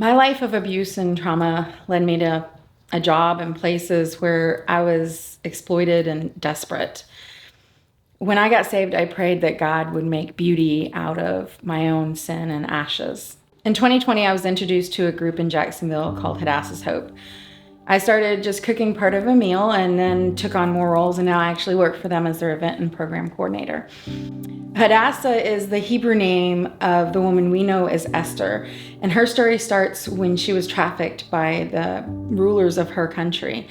My life of abuse and trauma led me to a job and places where I was exploited and desperate. When I got saved, I prayed that God would make beauty out of my own sin and ashes. In 2020, I was introduced to a group in Jacksonville called Hadassah's Hope. I started just cooking part of a meal and then took on more roles, and now I actually work for them as their event and program coordinator. Hadassah is the Hebrew name of the woman we know as Esther, and her story starts when she was trafficked by the rulers of her country.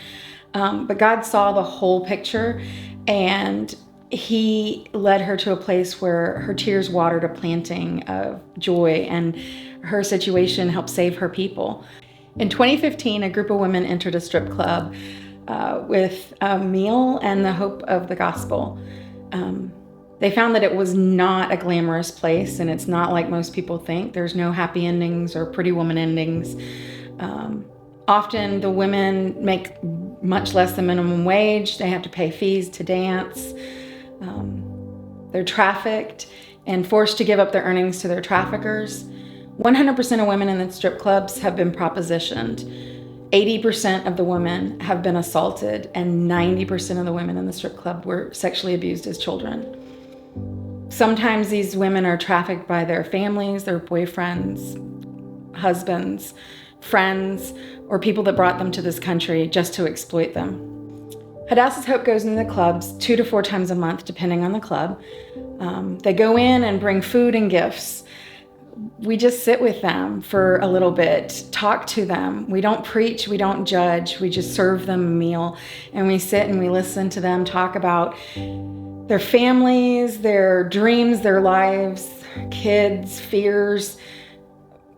But God saw the whole picture, and He led her to a place where her tears watered a planting of joy, and her situation helped save her people. In 2015, a group of women entered a strip club with a meal and the hope of the gospel. They found that it was not a glamorous place, and it's not like most people think. There's no happy endings or pretty woman endings. Often the women make much less than minimum wage. They have to pay fees to dance. They're trafficked and forced to give up their earnings to their traffickers. 100% of women in the strip clubs have been propositioned. 80% of the women have been assaulted, and 90% of the women in the strip club were sexually abused as children. Sometimes these women are trafficked by their families, their boyfriends, husbands, friends, or people that brought them to this country just to exploit them. Hadassah's Hope goes into the clubs 2 to 4 times a month, depending on the club. They go in and bring food and gifts. We just sit with them for a little bit, talk to them. We don't preach, we don't judge, we just serve them a meal, and we sit and we listen to them talk about their families, their dreams, their lives, kids, fears,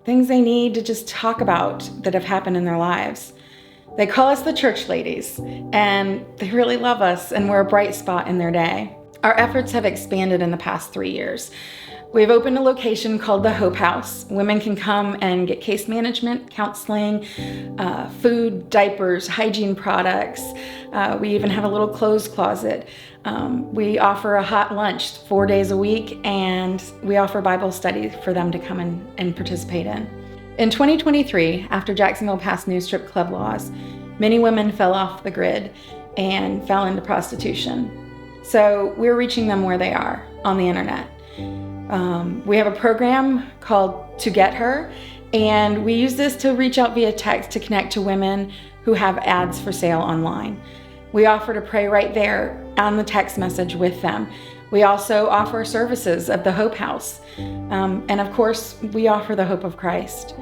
things they need to just talk about that have happened in their lives. They call us the church ladies, and they really love us, and we're a bright spot in their day. Our efforts have expanded in the past 3 years. We've opened a location called the Hope House. Women can come and get case management, counseling, food, diapers, hygiene products. We even have a little clothes closet. We offer a hot lunch 4 days a week, and we offer Bible study for them to come and participate in. In 2023, after Jacksonville passed new strip club laws, many women fell off the grid and fell into prostitution. So we're reaching them where they are on the internet. We have a program called To Get Her, and we use this to reach out via text to connect to women who have ads for sale online. We offer to pray right there on the text message with them. We also offer services of the Hope House. And of course, we offer the hope of Christ.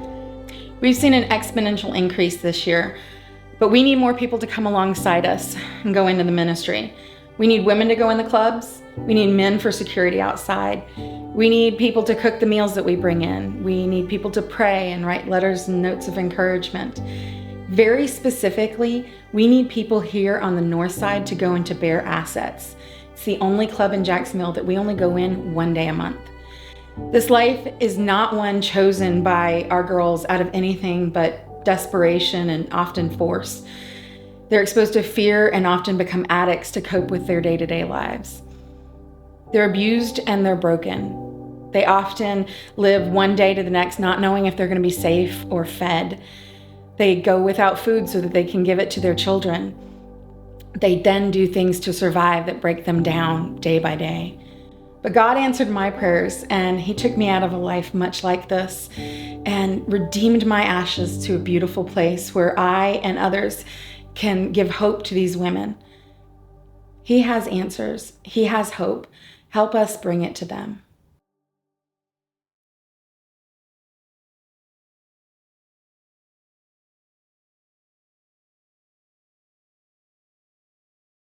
We've seen an exponential increase this year, but we need more people to come alongside us and go into the ministry. We need women to go in the clubs. We need men for security outside. We need people to cook the meals that we bring in. We need people to pray and write letters and notes of encouragement. Very specifically, we need people here on the north side to go into Bear Assets. It's the only club in Jacksonville that we only go in 1 day a month. This life is not one chosen by our girls out of anything but desperation and often force. They're exposed to fear and often become addicts to cope with their day-to-day lives. They're abused and they're broken. They often live one day to the next not knowing if they're going to be safe or fed. They go without food so that they can give it to their children. They then do things to survive that break them down day by day. But God answered my prayers, and He took me out of a life much like this and redeemed my ashes to a beautiful place where I and others can give hope to these women. He has answers. He has hope. Help us bring it to them.